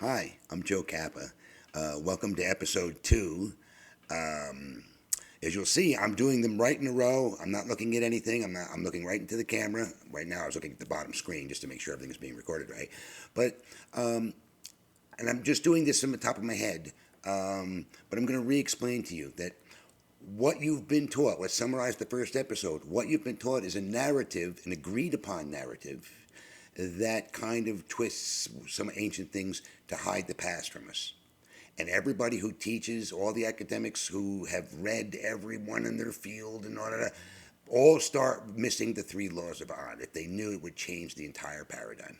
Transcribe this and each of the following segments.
Hi, I'm Joe Kappa. Welcome to episode 2. Um, as you'll see, I'm doing them right in a row. I'm not looking at anything. I'm looking right into the camera. Right now, I was looking at the bottom screen just to make sure everything is being recorded right. But um, and I'm just doing this from the top of my head. But I'm going to re-explain to you that what you've been taught. Let's summarize the first episode. What you've been taught is a narrative, an agreed upon narrative that kind of twists some ancient things to hide the past from us. And everybody who teaches, all the academics who have read everyone in their field and all start missing the three laws of odd. If they knew, it would change the entire paradigm.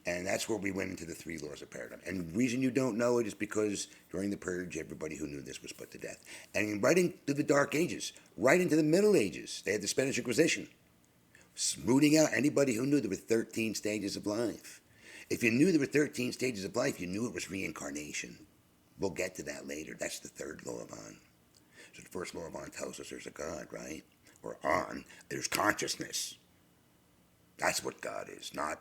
And that's where we went into the three laws of paradigm. And the reason you don't know it is because during the purge, everybody who knew this was put to death. And right into the Dark Ages, right into the Middle Ages, they had the Spanish Inquisition, rooting out anybody who knew there were 13 stages of life. If you knew there were 13 stages of life, you knew it was reincarnation. We'll get to that later. That's the third law of On. So the first law of On tells us there's a God, right? Or On, there's consciousness. That's what God is, not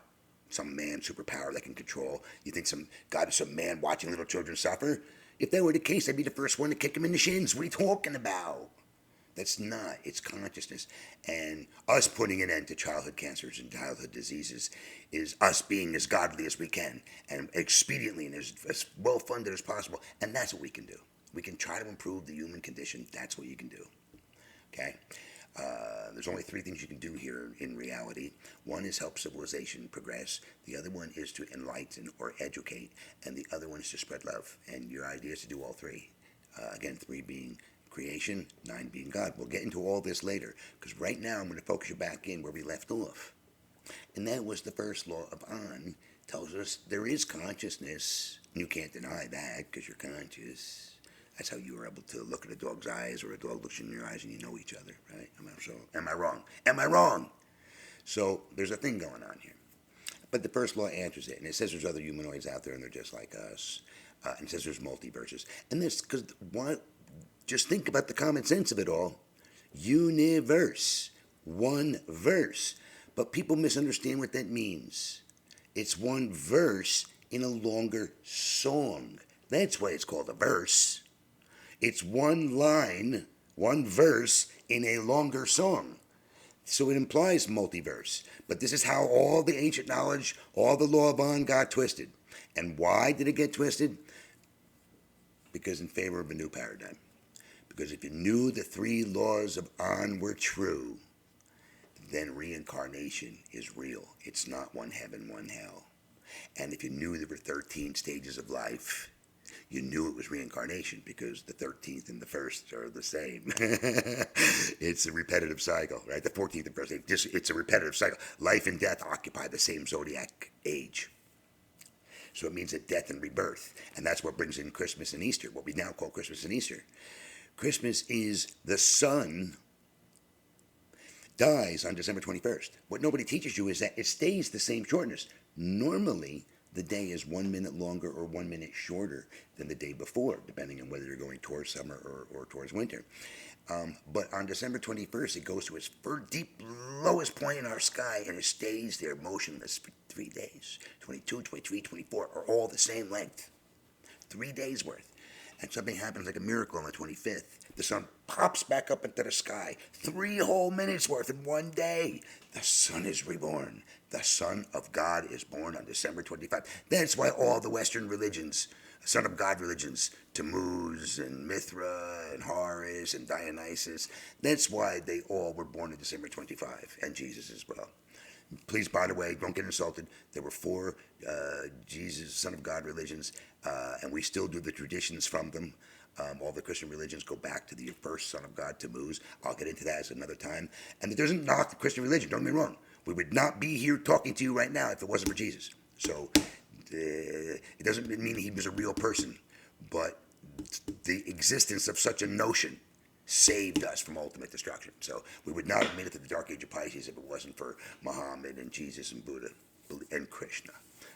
some man superpower that can control. You think some God is some man watching little children suffer? If that were the case, I'd be the first one to kick him in the shins. What are you talking about? That's not. It's consciousness. And us putting an end to childhood cancers and childhood diseases is us being as godly as we can and expediently and as well funded as possible. And that's what we can do. We can try to improve the human condition. That's what you can do. Okay? There's only three things you can do here in reality. One is help civilization progress. The other one is to enlighten or educate. And the other one is to spread love. And your idea is to do all three. Again, 3 being creation, 9 being God. We'll get into all this later, because right now I'm going to focus you back in where we left off. And that was the first law of On, tells us there is consciousness. You can't deny that because you're conscious. That's how you were able to look at a dog's eyes, or a dog looks in your eyes and you know each other, right? Am I wrong? Am I wrong? So there's a thing going on here. But the first law answers it, and it says there's other humanoids out there and they're just like us. And it says there's multiverses. And this, because what? Just think about the common sense of it all. Universe. One verse. But people misunderstand what that means. It's one verse in a longer song. That's why it's called a verse. It's one line, one verse in a longer song. So it implies multiverse. But this is how all the ancient knowledge, all the law of On got twisted. And why did it get twisted? Because in favor of a new paradigm. Because if you knew the 3 laws of On were true, then reincarnation is real. It's not one heaven, one hell. And if you knew there were 13 stages of life, you knew it was reincarnation, because the 13th and the 1st are the same. It's a repetitive cycle, right? The 14th and 1st, it's a repetitive cycle. Life and death occupy the same zodiac age. So it means a death and rebirth. And that's what brings in Christmas and Easter, what we now call Christmas and Easter. Christmas is the sun dies on December 21st. What nobody teaches you is that it stays the same shortness. Normally, the day is 1 minute longer or 1 minute shorter than the day before, depending on whether you're going towards summer or towards winter. But on December 21st, it goes to its deep lowest point in our sky, and it stays there motionless for 3 days. 22, 23, 24 are all the same length. 3 days worth. And something happens like a miracle on the 25th. The sun pops back up into the sky. 3 whole minutes worth in 1 day. The sun is reborn. The Son of God is born on December 25th. That's why all the Western religions, Son of God religions, Tammuz and Mithra and Horus and Dionysus, that's why they all were born on December 25, and Jesus as well. Please, by the way, don't get insulted. There were 4 Jesus, Son of God religions, and we still do the traditions from them. All the Christian religions go back to the first Son of God, Tammuz. I'll get into that as another time. And it doesn't knock the Christian religion, don't get me wrong. We would not be here talking to you right now if it wasn't for Jesus. So it doesn't mean he was a real person, but the existence of such a notion saved us from ultimate destruction. So we would not have made it to the Dark Age of Pisces if it wasn't for Muhammad and Jesus and Buddha and Krishna.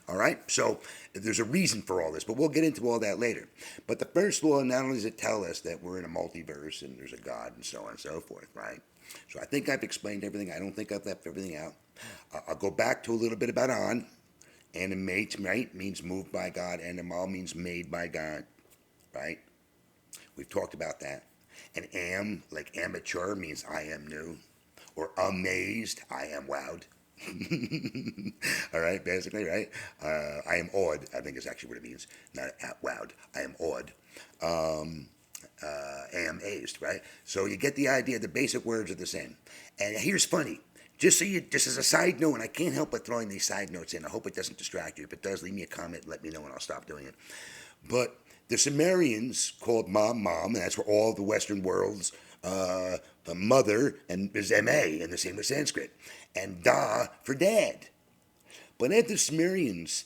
All right? So there's a reason for all this, but we'll get into all that later. But the first law, not only does it tell us that we're in a multiverse and there's a God and so on and so forth, right? So I think I've explained everything. I don't think I've left everything out. I'll go back to a little bit about On, Animate, right, means moved by God. Animal means made by God, right? We've talked about that. And am, like amateur, means I am new. Or amazed, I am wowed. All right, basically, right? I am awed, I think is actually what it means. Not wowed. I am awed. Am amazed, right? So you get the idea. The basic words are the same. And here's funny. Just as a side note, and I can't help but throwing these side notes in. I hope it doesn't distract you. If it does, leave me a comment. Let me know, and I'll stop doing it. But the Sumerians called mom, and that's where all the Western world's the mother and is ma, and the same with Sanskrit, and da for dad. But at the Sumerians,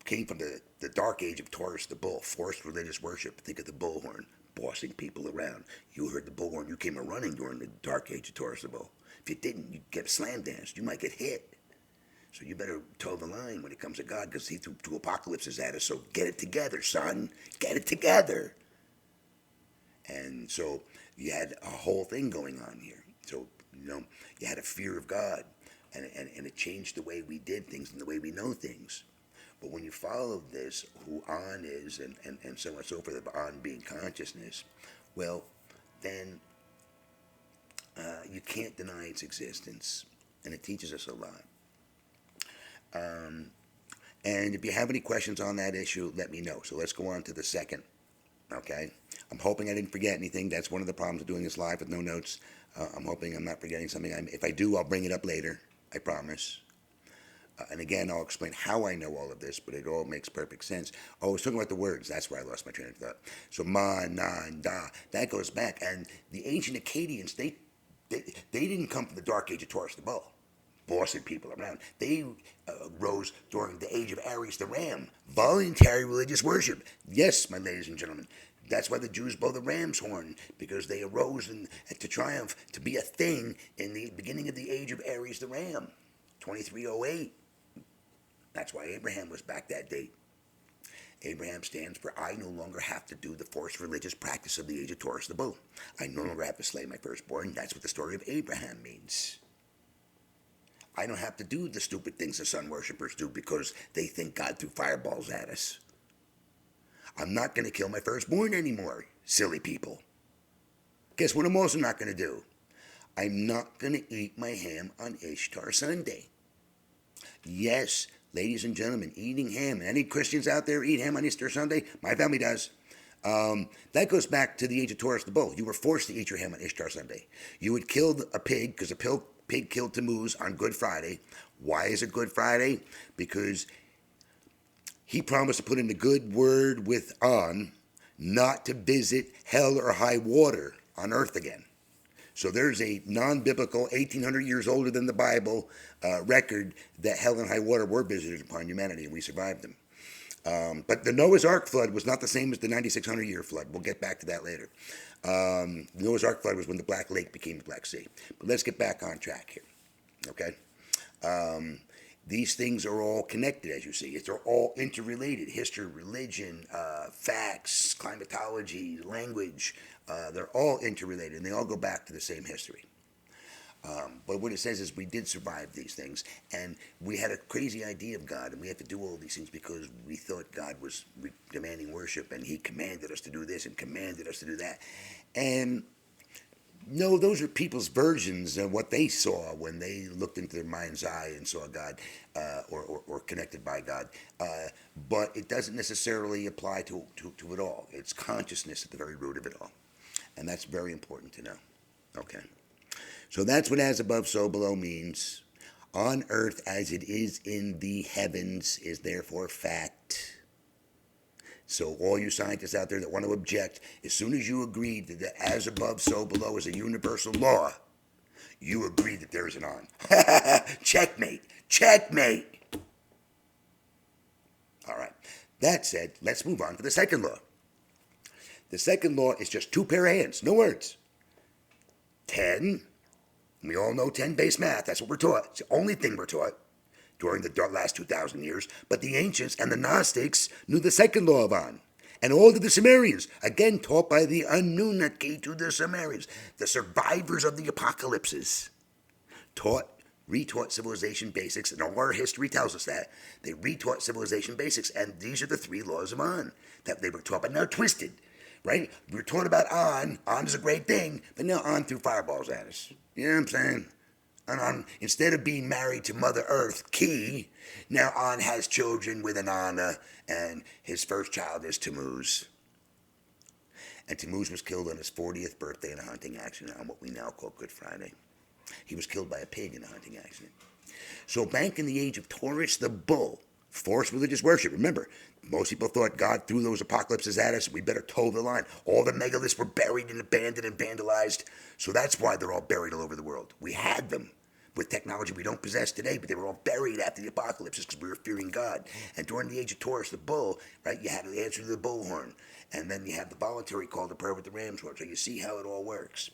came from the dark age of Taurus the bull, forced religious worship. Think of the bullhorn, bossing people around. You heard the bullhorn, you came a running during the dark age of Taurus the bull. If you didn't, you'd get slam danced. You might get hit. So you better toe the line when it comes to God, because he threw two apocalypses at us. So get it together, son. Get it together. And so you had a whole thing going on here. So, you had a fear of God, and it changed the way we did things and the way we know things. But when you follow this, who on is, and so on and so forth, of on being consciousness, well, then you can't deny its existence. And it teaches us a lot. And if you have any questions on that issue, let me know. So let's go on to the second. Okay? I'm hoping I didn't forget anything. That's one of the problems of doing this live with no notes. I'm hoping I'm not forgetting something. If I do, I'll bring it up later. I promise. And again, I'll explain how I know all of this, but it all makes perfect sense. Oh, I was talking about the words. That's where I lost my train of thought. So ma, na, and da. That goes back. And the ancient Akkadians, they didn't come from the dark age of Taurus the bull, bossing people around. They rose during the age of Aries the ram, voluntary religious worship. Yes, my ladies and gentlemen. That's why the Jews blow the ram's horn, because they arose to triumph, to be a thing in the beginning of the age of Aries the ram, 2308. That's why Abraham was back that date. Abraham stands for I no longer have to do the forced religious practice of the age of Taurus the bull. I no longer have to slay my firstborn. That's what the story of Abraham means. I don't have to do the stupid things the sun worshippers do because they think God threw fireballs at us. I'm not going to kill my firstborn anymore, silly people. Guess what I'm also not going to do? I'm not going to eat my ham on Ishtar Sunday. Yes, ladies and gentlemen, eating ham. Any Christians out there eat ham on Easter Sunday? My family does. That goes back to the age of Taurus the bull. You were forced to eat your ham on Ishtar Sunday. You would kill a pig, because a pig killed Tammuz on Good Friday. Why is it Good Friday? Because he promised to put in a good word with On, not to visit hell or high water on earth again. So there's a non-biblical, 1,800 years older than the Bible, record that hell and high water were visited upon humanity, and we survived them. But the Noah's Ark flood was not the same as the 9,600-year flood. We'll get back to that later. The Noah's Ark flood was when the Black Lake became the Black Sea. But let's get back on track here, okay? These things are all connected, as you see. They're all interrelated. History, religion, facts, climatology, language. They're all interrelated, and they all go back to the same history. But what it says is we did survive these things, and we had a crazy idea of God, and we had to do all these things because we thought God was demanding worship, and he commanded us to do this and commanded us to do that. And no, those are people's versions of what they saw when they looked into their mind's eye and saw God, or connected by God. But it doesn't necessarily apply to it all. It's consciousness at the very root of it all. And that's very important to know. Okay. So that's what as above, so below means. On earth as it is in the heavens is therefore fact. So all you scientists out there that want to object, as soon as you agree that the as above, so below is a universal law, you agree that there is an on. Checkmate. Checkmate. All right. That said, let's move on to the second law. The second law is just two pair of hands, no words. 10. We all know 10 base math. That's what we're taught. It's the only thing we're taught during the last 2,000 years. But the ancients and the Gnostics knew the second law of On. And all of the Sumerians, again taught by the Anunnaki to the Sumerians, the survivors of the apocalypses, taught retaught civilization basics, and all our history tells us that. They retaught civilization basics, and these are the three laws of On that they were taught, but now twisted, right? We were taught about On. On is a great thing, but now On threw fireballs at us. You know what I'm saying? And On, instead of being married to Mother Earth, Ki, now On has children with Anana, and his first child is Tammuz. And Tammuz was killed on his 40th birthday in a hunting accident on what we now call Good Friday. He was killed by a pig in a hunting accident. So back in the age of Taurus the bull, forced religious worship. Remember, most people thought God threw those apocalypses at us. We better toe the line. All the megaliths were buried and abandoned and vandalized. So that's why they're all buried all over the world. We had them with technology we don't possess today, but they were all buried after the apocalypse because we were fearing God. And during the age of Taurus the bull, right, you had the answer to the bullhorn. And then you have the voluntary call to prayer with the ram's horn. So you see how it all works.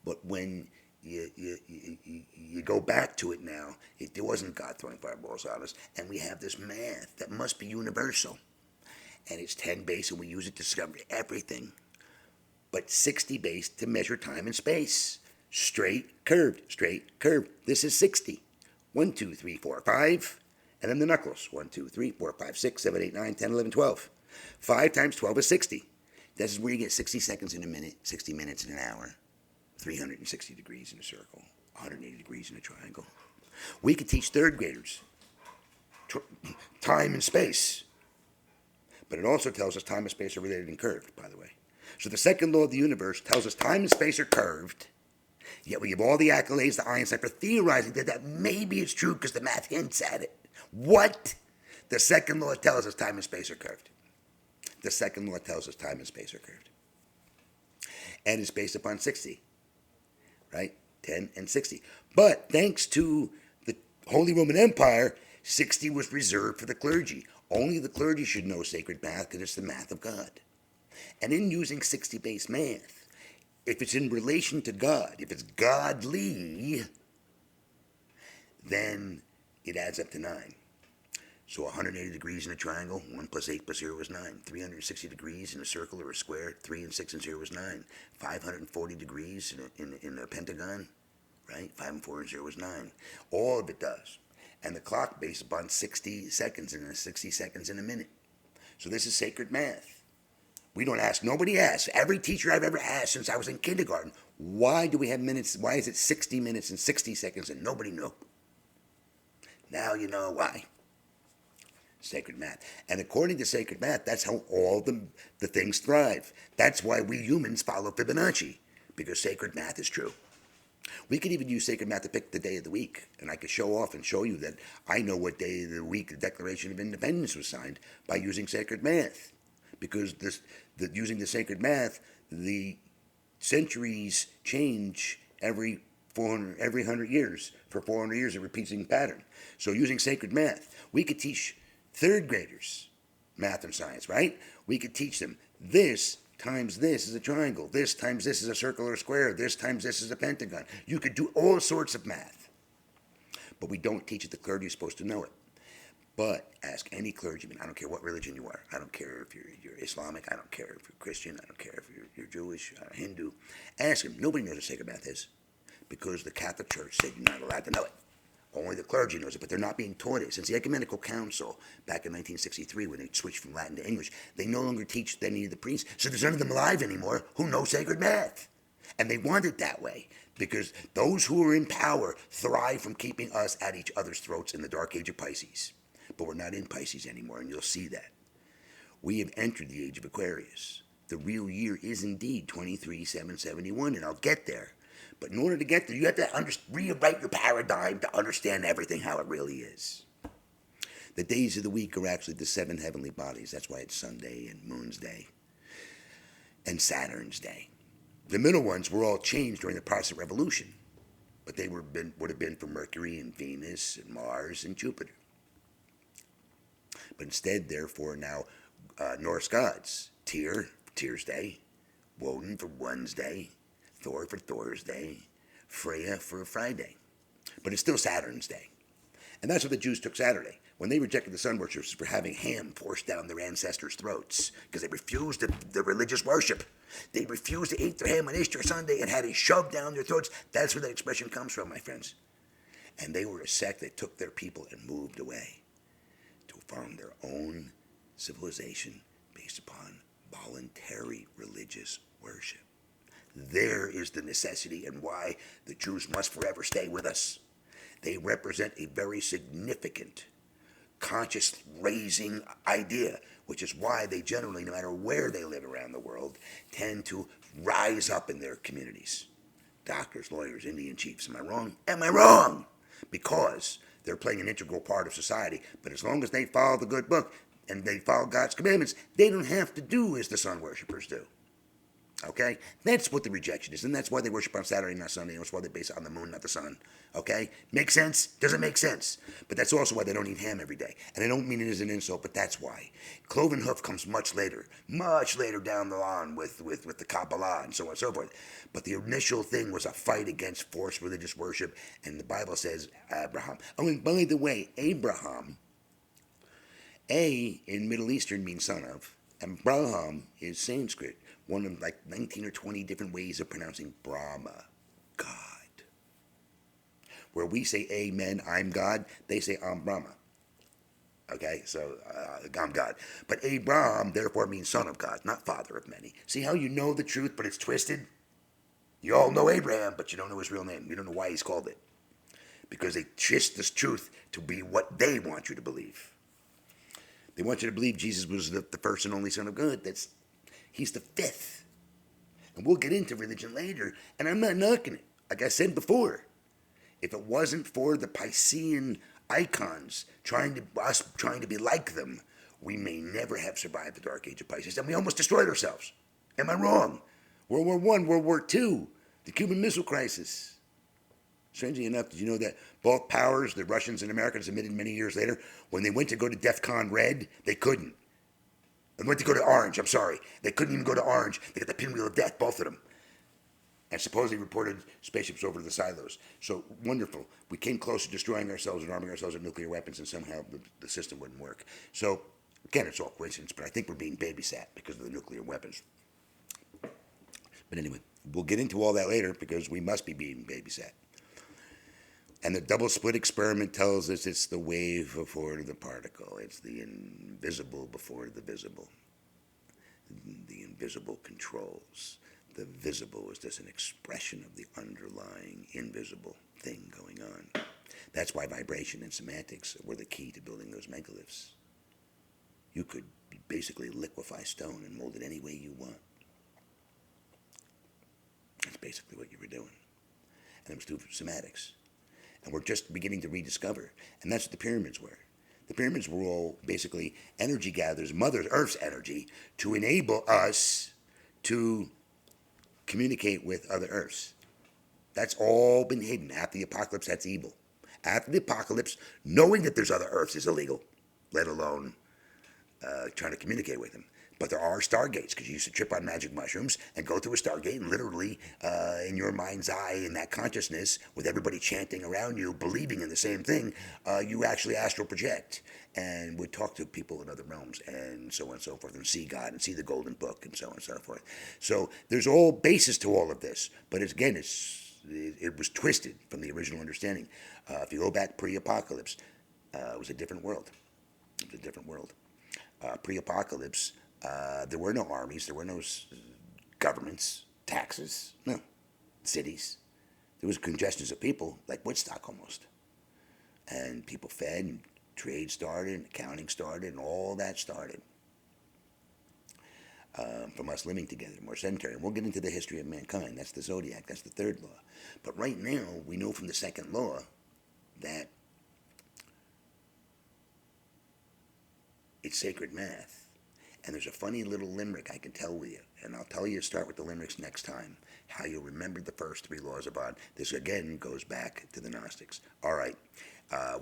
But when you go back to it now, it wasn't God throwing fireballs at us. And we have this math that must be universal. And it's 10 base, and we use it to discover everything. But 60 base to measure time and space. Straight, curved, straight, curved. This is 60. 1, 2, 3, 4, 5. And then the knuckles. 1, 2, 3, 4, 5, 6, 7, 8, 9, 10, 11, 12. 5 times 12 is 60. This is where you get 60 seconds in a minute, 60 minutes in an hour, 360 degrees in a circle, 180 degrees in a triangle. We could teach third graders time and space. But it also tells us time and space are related and curved, by the way. So the second law of the universe tells us time and space are curved. Yet we give all the accolades to Einstein for theorizing that maybe it's true because the math hints at it. What? The second law tells us time and space are curved. The second law tells us time and space are curved. And it's based upon 60. Right? 10 and 60. But thanks to the Holy Roman Empire, 60 was reserved for the clergy. Only the clergy should know sacred math because it's the math of God. And in using 60 base math, if it's in relation to God, if it's godly, then it adds up to 9. So 180 degrees in a triangle, 1 plus 8 plus 0 is 9. 360 degrees in a circle or a square, 3 and 6 and 0 is 9. 540 degrees in a pentagon, right? 5 and 4 and 0 is 9. All of it does. And the clock based upon 60 seconds and 60 seconds in a minute. So this is sacred math. We don't ask, nobody asks. Every teacher I've ever asked since I was in kindergarten, why do we have minutes, why is it 60 minutes and 60 seconds and nobody knew? Now you know why. Sacred math. And according to sacred math, that's how all the things thrive. That's why we humans follow Fibonacci, because sacred math is true. We could even use sacred math to pick the day of the week, and I could show off and show you that I know what day of the week the Declaration of Independence was signed by using sacred math. Because using the sacred math, the centuries change every 100 years. For 400 years, a repeating pattern. So using sacred math, we could teach third graders math and science, right? We could teach them this times this is a triangle, this times this is a circle or a square, this times this is a pentagon. You could do all sorts of math. But we don't teach it. The clergy is supposed to know it. But ask any clergyman, I don't care what religion you are, I don't care if you're Islamic, I don't care if you're Christian, I don't care if you're Jewish, Hindu, ask him. Nobody knows what sacred math is because the Catholic Church said you're not allowed to know it. Only the clergy knows it, but they're not being taught it. Since the Ecumenical Council back in 1963, when they switched from Latin to English, they no longer teach any of the priests. So there's none of them alive anymore who know sacred math. And they want it that way because those who are in power thrive from keeping us at each other's throats in the dark age of Pisces. But we're not in Pisces anymore, and you'll see that. We have entered the age of Aquarius. The real year is indeed 23,771, and I'll get there. But in order to get there, you have to rewrite your paradigm to understand everything how it really is. The days of the week are actually the 7 heavenly bodies. That's why it's Sunday and Moon's Day and Saturn's Day. The middle ones were all changed during the Protestant Revolution, but they would have been for Mercury and Venus and Mars and Jupiter. But instead, therefore, now Norse gods, Tyr for Tyr's Day, Woden for Wednesday, Thor for Thor's Day, Freya for Friday. But it's still Saturn's Day. And that's what the Jews took Saturday. When they rejected the sun worshippers for having ham forced down their ancestors' throats, because they refused the religious worship. They refused to eat their ham on Easter Sunday and had it shoved down their throats. That's where that expression comes from, my friends. And they were a sect that took their people and moved away to form their own civilization based upon voluntary religious worship. There is the necessity and why the Jews must forever stay with us. They represent a very significant conscious raising idea, which is why they generally, no matter where they live around the world, tend to rise up in their communities. Doctors, lawyers, Indian chiefs. Am I wrong? Am I wrong? Because they're playing an integral part of society. But as long as they follow the good book and they follow God's commandments, they don't have to do as the sun worshippers do. Okay? That's what the rejection is. And that's why they worship on Saturday, not Sunday. That's why they base it on the moon, not the sun. Okay? Makes sense? Doesn't make sense. But that's also why they don't eat ham every day. And I don't mean it as an insult, but that's why. Cloven hoof comes much later down the line with the Kabbalah and so on and so forth. But the initial thing was a fight against forced religious worship. And the Bible says Abraham. Oh, and by the way, Abraham, A in Middle Eastern means son of, and Braham is Sanskrit. One of like 19 or 20 different ways of pronouncing Brahma, God. Where we say amen, I'm God, they say I'm Brahma. Okay, so I'm God. But Abraham, therefore, means son of God, not father of many. See how you know the truth, but it's twisted? You all know Abraham, but you don't know his real name. You don't know why he's called it. Because they twist this truth to be what they want you to believe. They want you to believe Jesus was the first and only Son of God. He's the fifth. And we'll get into religion later, and I'm not knocking it. Like I said before, if it wasn't for the Piscean icons trying to be like them, we may never have survived the Dark Age of Pisces. And we almost destroyed ourselves. Am I wrong? World War I, World War II, the Cuban Missile Crisis. Strangely enough, did you know that both powers, the Russians and Americans, admitted many years later, when they went to go to DEFCON Red, they couldn't. They went to go to Orange, I'm sorry. They couldn't even go to Orange. They got the pinwheel of death, both of them. And supposedly reported spaceships over the silos. So wonderful. We came close to destroying ourselves and arming ourselves with nuclear weapons, and somehow the system wouldn't work. So, again, it's all coincidence, but I think we're being babysat because of the nuclear weapons. But anyway, we'll get into all that later because we must be being babysat. And the double split experiment tells us it's the wave before the particle. It's the invisible before the visible. The invisible controls. The visible is just an expression of the underlying invisible thing going on. That's why vibration and semantics were the key to building those megaliths. You could basically liquefy stone and mold it any way you want. That's basically what you were doing. And it was through semantics. And we're just beginning to rediscover. And that's what the pyramids were. The pyramids were all basically energy gatherers, Mother Earth's energy, to enable us to communicate with other Earths. That's all been hidden. After the apocalypse, that's evil. After the apocalypse, knowing that there's other Earths is illegal, let alone trying to communicate with them. But there are stargates, because you used to trip on magic mushrooms and go through a stargate and literally, in your mind's eye, in that consciousness, with everybody chanting around you, believing in the same thing, you actually astral project and would talk to people in other realms and so on and so forth, and see God and see the golden book and so on and so forth. So there's all basis to all of this, but it was twisted from the original understanding. If you go back pre-apocalypse, it was a different world. It was a different world. Pre-apocalypse, there were no armies, there were no governments, taxes, no, cities. There was congestions of people, like Woodstock almost. And people fed, and trade started, and accounting started, and all that started. From us living together, more sedentary. And we'll get into the history of mankind. That's the zodiac, that's the third law. But right now, we know from the second law that it's sacred math. And there's a funny little limerick I can tell you, and I'll tell you to start with the limericks next time, how you'll remember the first three laws of God. This, again, goes back to the Gnostics. All right.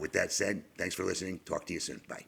With that said, thanks for listening. Talk to you soon. Bye.